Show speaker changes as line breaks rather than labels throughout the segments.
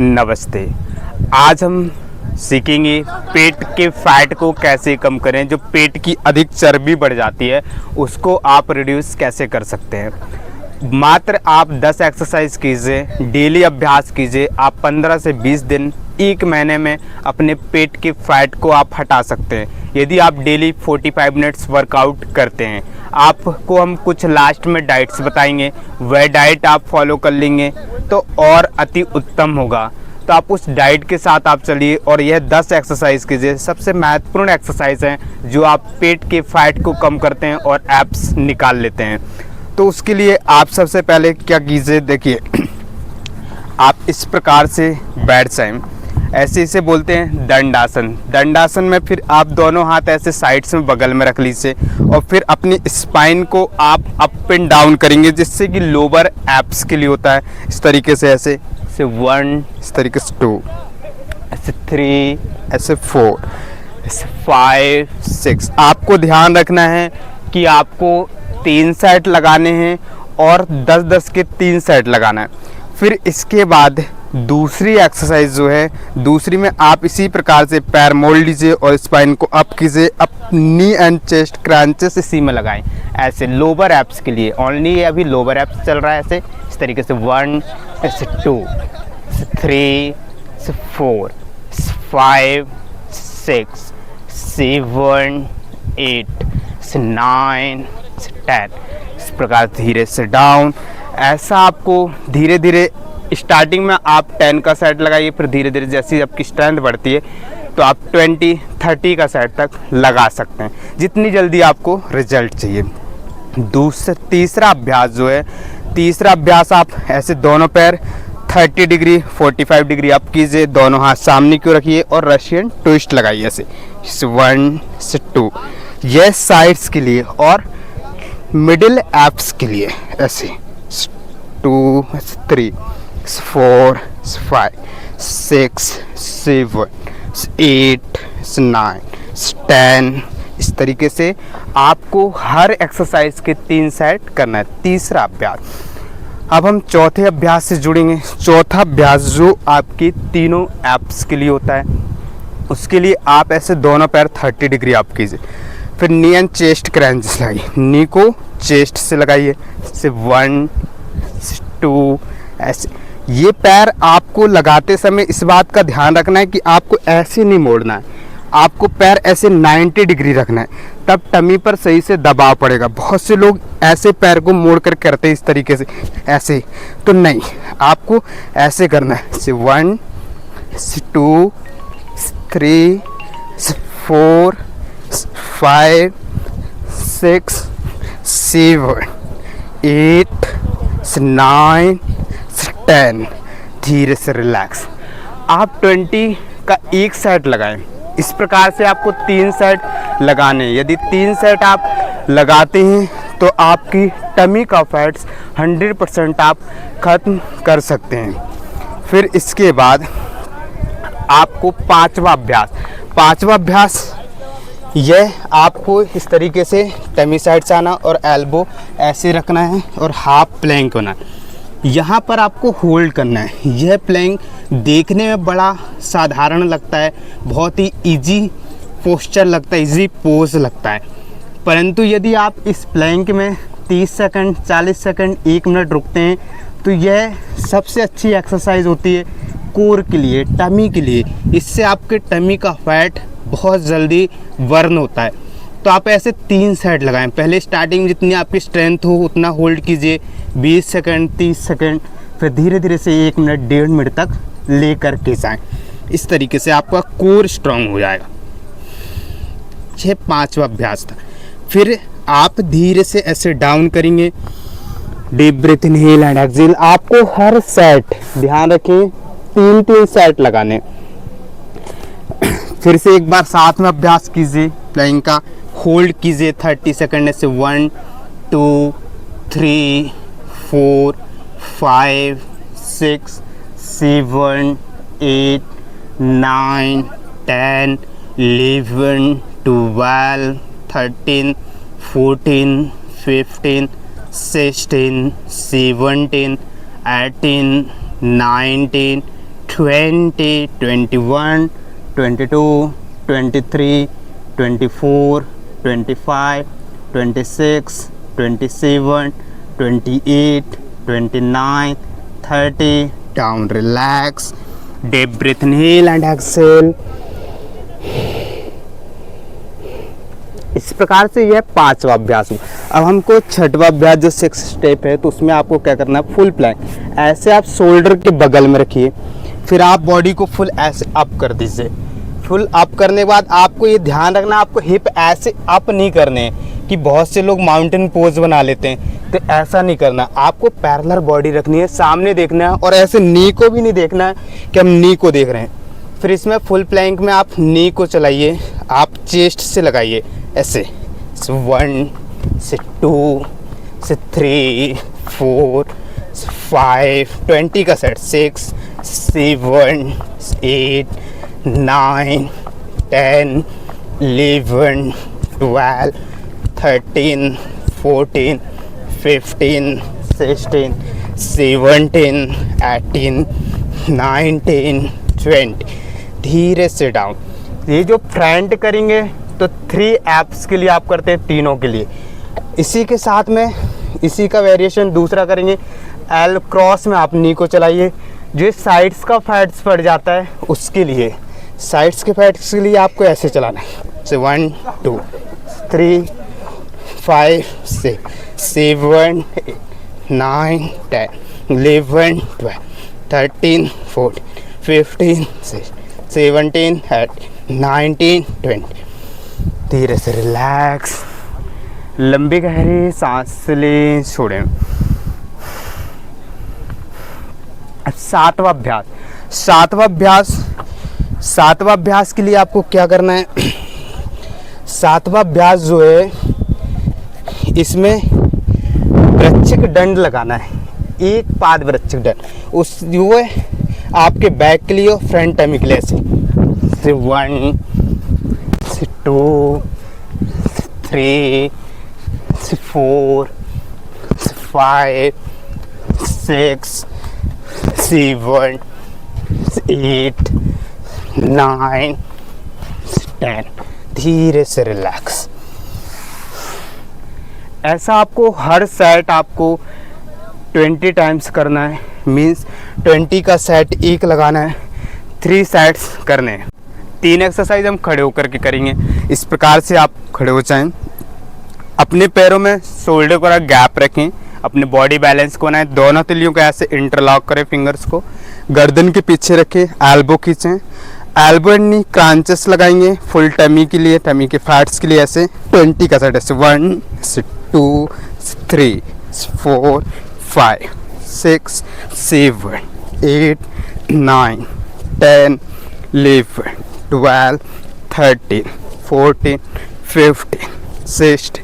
नमस्ते। आज हम सीखेंगे पेट के फैट को कैसे कम करें। जो पेट की अधिक चर्बी बढ़ जाती है उसको आप रिड्यूस कैसे कर सकते हैं। मात्र आप 10 एक्सरसाइज कीजिए, डेली अभ्यास कीजिए। आप 15 से 20 दिन, एक महीने में अपने पेट के फैट को आप हटा सकते हैं। यदि आप डेली 45 मिनट्स वर्कआउट करते हैं। आपको हम कुछ लास्ट में डाइट्स बताएंगे, वह डाइट आप फॉलो कर लेंगे तो और अति उत्तम होगा। तो आप उस डाइट के साथ आप चलिए और यह 10 एक्सरसाइज कीजिए। सबसे महत्वपूर्ण एक्सरसाइज हैं जो आप पेट के फैट को कम करते हैं और एब्स निकाल लेते हैं। तो उसके लिए आप सबसे पहले क्या कीजिए, देखिए आप इस प्रकार से बैठ जाएं। ऐसे इसे बोलते हैं दंडासन। दंडासन में फिर आप दोनों हाथ ऐसे साइड्स में बगल में रख लीजिए और फिर अपनी स्पाइन को आप अप एंड डाउन करेंगे, जिससे कि लोअर एब्स के लिए होता है। इस तरीके से ऐसे 1, इस तरीके से 2, ऐसे 3, ऐसे 4, ऐसे 5, 6। आपको ध्यान रखना है कि आपको 3 सेट लगाने हैं और 10-10 के 3 सेट लगाना है। फिर इसके बाद दूसरी एक्सरसाइज जो है, दूसरी में आप इसी प्रकार से पैर मोड़ लीजिए और स्पाइन को अप कीजिए। नी एंड चेस्ट क्रंचेस इसी में लगाएं, ऐसे लोअर एब्स के लिए ओनली। अभी लोअर एब्स चल रहा है ऐसे, इस तरीके से 1, ऐसे 2, 3, 4, 5, 6, 7, 8, 9, 10। इस प्रकार धीरे से डाउन। ऐसा आपको धीरे धीरे स्टार्टिंग में आप 10 का सेट लगाइए, फिर धीरे धीरे जैसी आपकी स्ट्रेंथ बढ़ती है तो आप 20-30 का सेट तक लगा सकते हैं, जितनी जल्दी आपको रिजल्ट चाहिए। तीसरा अभ्यास जो है, तीसरा अभ्यास आप ऐसे दोनों पैर 30 डिग्री 45 डिग्री अप कीजिए, दोनों हाथ सामने क्यों रखिए और रशियन ट्विस्ट लगाइए ऐसे 1 से 2। यह साइड्स के लिए और मिडिल एब्स के लिए ऐसे 2, 3, 4, 5, 6, 7, 8, 9, 10। इस तरीके से आपको हर एक्सरसाइज के 3 सेट करना है। तीसरा अभ्यास। अब हम चौथे अभ्यास से जुड़ेंगे। चौथा अभ्यास जो आपके तीनों एब्स के लिए होता है, उसके लिए आप ऐसे दोनों पैर 30 डिग्री अप कीजिए, फिर नी एंड चेस्ट क्रंचेस लगाइए। नी को चेस्ट से लगाइए, से 1, 2, ऐसे। ये पैर आपको लगाते समय इस बात का ध्यान रखना है कि आपको ऐसे नहीं मोड़ना है, आपको पैर ऐसे 90 डिग्री रखना है, तब टमी पर सही से दबाव पड़ेगा। बहुत से लोग ऐसे पैर को मोड़ कर करते हैं इस तरीके से, ऐसे तो नहीं, आपको ऐसे करना है। से 1, 2, 3, 4, 5, 6, 7, 8, 9, 10। धीरे से रिलैक्स। आप 20 का एक सेट लगाएं। इस प्रकार से आपको 3 सेट लगाने। यदि 3 सेट आप लगाते हैं तो आपकी टमी का फैट्स 100% आप ख़त्म कर सकते हैं। फिर इसके बाद आपको पांचवा अभ्यास यह आपको इस तरीके से टमी साइड से आना और एल्बो ऐसे रखना है और हाफ प्लैंक होना है। यहाँ पर आपको होल्ड करना है। यह प्लैंक देखने में बड़ा साधारण लगता है, बहुत ही इजी पोस्चर लगता है, इजी पोज लगता है, परंतु यदि आप इस प्लैंक में 30 सेकंड, 40 सेकंड, 1 मिनट रुकते हैं तो यह सबसे अच्छी एक्सरसाइज होती है कोर के लिए, टमी के लिए। इससे आपके टमी का फैट बहुत जल्दी बर्न होता है। तो आप ऐसे 3 सेट लगाएं। पहले स्टार्टिंग में जितनी आपकी स्ट्रेंथ हो उतना होल्ड कीजिए, 20 सेकंड, 30 सेकंड, फिर धीरे धीरे से 1 मिनट, 1.5 मिनट तक ले कर के जाएँ। इस तरीके से आपका कोर स्ट्रांग हो जाएगा। यह 5वां अभ्यास था। फिर आप धीरे से ऐसे डाउन करेंगे, deep breath inhale and exhale. आपको हर सेट, ध्यान रखें, 3-3 सेट लगाने। फिर से एक बार साथ में अभ्यास कीजिए प्लैंक का, होल्ड कीजिए 30 सेकंड से 1, 2, 3, 4, 5, 6, 7, 8, 9, 10, 11, 12, 13, 14, 15, 16, 17, 18, 19, 20, 21, 22, 23, 24, 25, 26, 27, 28, 29, 30. Down, relax. Deep breath, inhale and exhale. इस प्रकार से यह 5वां अभ्यास हुआ। अब हमको 6वां अभ्यास जो 6 स्टेप है, तो उसमें आपको क्या करना है, फुल प्लैंक। ऐसे आप शोल्डर के बगल में रखिए, फिर आप बॉडी को फुल ऐसे अप कर दीजिए। फुल अप करने के बाद आपको ये ध्यान रखना, आपको हिप ऐसे अप नहीं करने हैं कि बहुत से लोग माउंटेन पोज बना लेते हैं, तो ऐसा नहीं करना। आपको पैरेलल बॉडी रखनी है, सामने देखना है, और ऐसे नी को भी नहीं देखना है कि हम नी को देख रहे हैं। फिर इसमें फुल प्लैंक में आप नी को चलाइए, आप चेस्ट से लगाइए ऐसे। 1 से 2 से 3 4 5 20 का सेट, 6 7 8 9 10 11 12 13 14 15 16 17 18 19 20। धीरे से डाउन। ये जो फ्रंट करेंगे तो 3 एप्स के लिए आप करते हैं, तीनों के लिए। इसी के साथ में इसी का वेरिएशन दूसरा करेंगे। एल क्रॉस में आप नी को चलाइए। जो साइड्स का फैट्स पड़ जाता है उसके लिए, साइड्स के फैट्स के लिए आपको ऐसे चलाना है। So 1 2 3 5 6 7 8 9 10 11 12 13 14 15 16 17 18 19 20। धीरे से रिलैक्स, लंबी गहरी सांस लें, छोड़ें। अब 7वां अभ्यास। 7वां अभ्यास के लिए आपको क्या करना है, 7वां अभ्यास जो है, इसमें वृश्चिक दंड लगाना है। एक पाद वृश्चिक दंड, उस वो है आपके बैक के लिए और फ्रंट टमी के लिए। ऐसे 1 2 3 4 5 6 7 8 9 10। धीरे से रिलैक्स। ऐसा आपको हर सेट आपको 20 टाइम्स करना है। मीन्स 20 का सेट एक लगाना है, 3 सेट्स करने हैं। 3 एक्सरसाइज हम खड़े होकर के करेंगे। इस प्रकार से आप खड़े हो जाएं, अपने पैरों में शोल्डर पर गैप रखें, अपने बॉडी बैलेंस को बनाएं। दोनों तिलियों को ऐसे इंटरलॉक करें, फिंगर्स को गर्दन के पीछे रखें, एल्बो खींचें, एल्बो नी क्रंचेस लगाएंगे फुल टमी के लिए, टमी के फैट्स के लिए। ऐसे 20 का सेट, ऐसे 1 2 3 4 5 6 7 8 9 10 11 12 13 14 15 16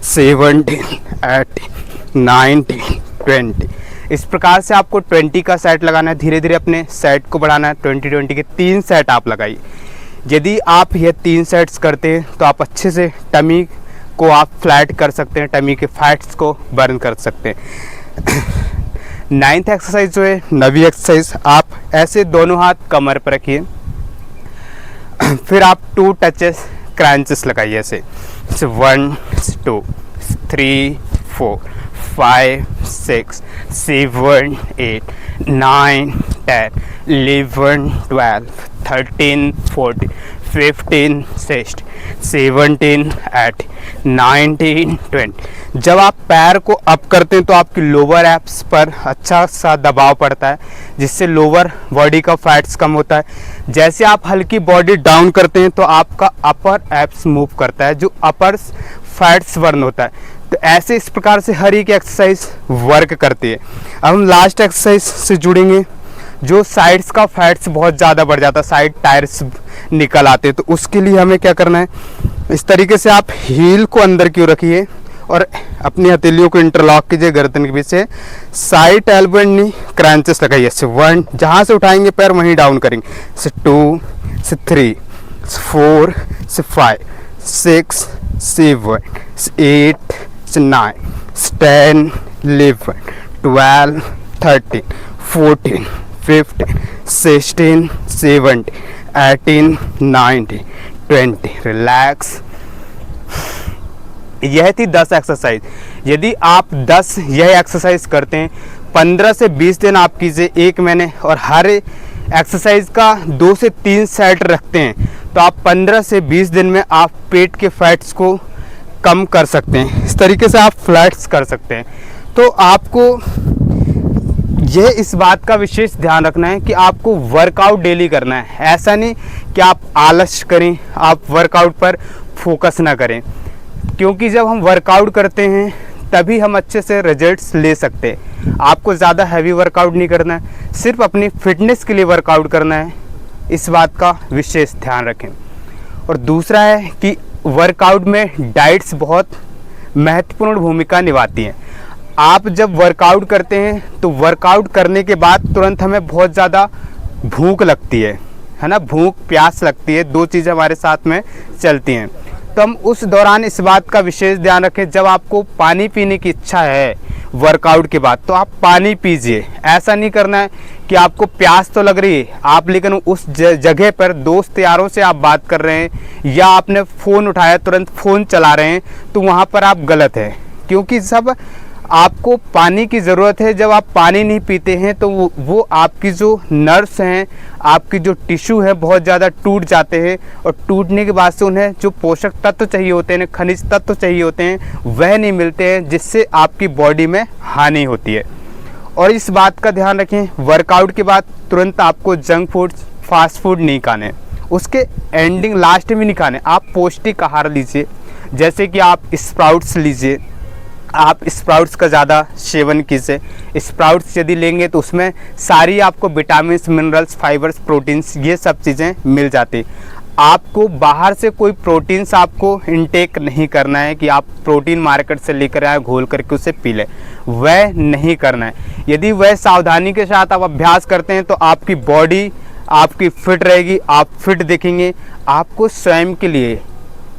17 18 19 20। इस प्रकार से आपको 20 का सेट लगाना है। धीरे धीरे अपने सेट को बढ़ाना है। 20 के 3 सेट आप लगाइए। यदि आप ये 3 सेट्स करते हैं तो आप अच्छे से टमी को आप फ्लैट कर सकते हैं, टमी के फैट्स को बर्न कर सकते हैं। 9th एक्सरसाइज जो है, 9वीं एक्सरसाइज, आप ऐसे दोनों हाथ कमर पर रखिए, फिर आप 2 टचेस क्रंचेस लगाइए ऐसे। 1 2 3 4 5 6 7 8 9 10 11 12 13 14 15 16 17 18 19 20। जब आप पैर को अप करते हैं तो आपकी लोअर एब्स पर अच्छा सा दबाव पड़ता है, जिससे लोअर बॉडी का फैट्स कम होता है। जैसे आप हल्की बॉडी डाउन करते हैं तो आपका अपर एब्स मूव करता है, जो अपर फैट्स बर्न होता है। तो ऐसे इस प्रकार से हर एक एक्सरसाइज वर्क करती है। अब हम लास्ट एक्सरसाइज से जुड़ेंगे। जो साइड्स का फैट्स बहुत ज़्यादा बढ़ जाता है, साइड टायर्स निकल आते हैं, तो उसके लिए हमें क्या करना है, इस तरीके से आप हील को अंदर क्यों रखिए और अपनी हथेलियों को इंटरलॉक कीजिए गर्दन के पीछे। Side elbow and knee crunches लगाइए। 1, जहाँ से उठाएंगे पैर वहीं डाउन करेंगे। 2 3 4 5 6 7 8 9 10 11 12 13 14 15, 16, 17, 18, 19, 20। रिलैक्स। यह थी 10 एक्सरसाइज। यदि आप 10 यह एक्सरसाइज करते हैं, 15 से 20 दिन आप कीजिए, 1 महीने, और हर एक्सरसाइज का 2 से 3 सेट रखते हैं, तो आप 15 से 20 दिन में आप पेट के फैट्स को कम कर सकते हैं। इस तरीके से आप फ्लैट्स कर सकते हैं। तो आपको यह इस बात का विशेष ध्यान रखना है कि आपको वर्कआउट डेली करना है। ऐसा नहीं कि आप आलस करें, आप वर्कआउट पर फोकस ना करें, क्योंकि जब हम वर्कआउट करते हैं तभी हम अच्छे से रिजल्ट्स ले सकते हैं। आपको ज़्यादा हैवी वर्कआउट नहीं करना है, सिर्फ अपनी फिटनेस के लिए वर्कआउट करना है। इस बात का विशेष ध्यान रखें। और दूसरा है कि वर्कआउट में डाइट्स बहुत महत्वपूर्ण भूमिका निभाती हैं। आप जब वर्कआउट करते हैं तो वर्कआउट करने के बाद तुरंत हमें बहुत ज़्यादा भूख लगती है ना, भूख प्यास लगती है, 2 चीज़ें हमारे साथ में चलती हैं। तो हम उस दौरान इस बात का विशेष ध्यान रखें, जब आपको पानी पीने की इच्छा है वर्कआउट के बाद, तो आप पानी पीजिए। ऐसा नहीं करना है कि आपको प्यास तो लग रही है आप, लेकिन उस जगह पर दोस्त यारों से आप बात कर रहे हैं या आपने फ़ोन उठाया तुरंत फ़ोन चला रहे हैं, तो वहाँ पर आप गलत हैं। क्योंकि सब आपको पानी की ज़रूरत है। जब आप पानी नहीं पीते हैं तो वो आपकी जो नर्व्स हैं, आपकी जो टिश्यू है, बहुत ज़्यादा टूट जाते हैं, और टूटने के बाद से उन्हें जो पोषक तत्व चाहिए होते हैं, खनिज तत्व चाहिए होते हैं, वह नहीं मिलते हैं, जिससे आपकी बॉडी में हानि होती है। और इस बात का ध्यान रखें, वर्कआउट के बाद तुरंत आपको जंक फूड, फास्ट फूड नहीं खाने, उसके एंडिंग लास्ट में नहीं खाने। आप पौष्टिक आहार लीजिए, जैसे कि आप स्प्राउट्स लीजिए, आप स्प्राउट्स का ज़्यादा सेवन कीजिए। स्प्राउट्स यदि लेंगे तो उसमें सारी आपको विटामिन्स, मिनरल्स, फाइबर्स, प्रोटीन्स, ये सब चीज़ें मिल जाती। आपको बाहर से कोई प्रोटीन्स आपको इनटेक नहीं करना है कि आप प्रोटीन मार्केट से लेकर आए घोल करके उसे पी लें, वह नहीं करना है। यदि वह सावधानी के साथ आप अभ्यास करते हैं तो आपकी बॉडी आपकी फिट रहेगी, आप फिट दिखेंगे। आपको स्वयं के लिए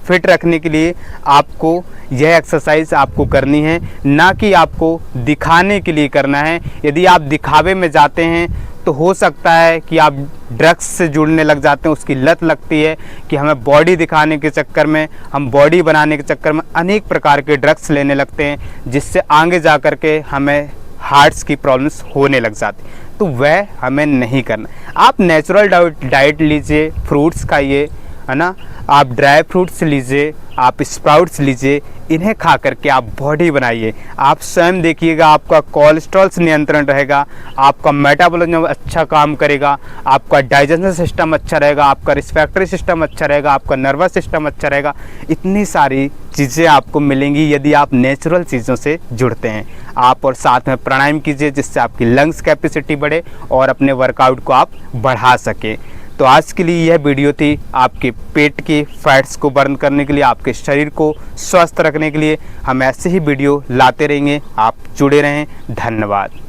फिट रखने के लिए आपको यह एक्सरसाइज आपको करनी है, ना कि आपको दिखाने के लिए करना है। यदि आप दिखावे में जाते हैं तो हो सकता है कि आप ड्रग्स से जुड़ने लग जाते हैं, उसकी लत लगती है कि हमें बॉडी दिखाने के चक्कर में, हम बॉडी बनाने के चक्कर में अनेक प्रकार के ड्रग्स लेने लगते हैं, जिससे आगे जा कर के हमें हार्ट्स की प्रॉब्लम्स होने लग जाती। तो वह हमें नहीं करना। आप नेचुरल डाइट लीजिए, फ्रूट्स खाइए, है ना, आप ड्राई फ्रूट्स लीजिए, आप स्प्राउट्स लीजिए, इन्हें खा करके आप बॉडी बनाइए। आप स्वयं देखिएगा, आपका कोलेस्ट्रॉल नियंत्रण रहेगा, आपका मेटाबॉलिज्म अच्छा काम करेगा, आपका डाइजेशन सिस्टम अच्छा रहेगा, आपका रिस्पिरेटरी सिस्टम अच्छा रहेगा, आपका नर्वस सिस्टम अच्छा रहेगा। इतनी सारी चीज़ें आपको मिलेंगी यदि आप नेचुरल चीज़ों से जुड़ते हैं। आप और साथ में प्राणायाम कीजिए, जिससे आपकी लंग्स कैपेसिटी बढ़े और अपने वर्कआउट को आप बढ़ा सकें। तो आज के लिए यह वीडियो थी आपके पेट के फैट्स को बर्न करने के लिए, आपके शरीर को स्वस्थ रखने के लिए। हम ऐसे ही वीडियो लाते रहेंगे, आप जुड़े रहें। धन्यवाद।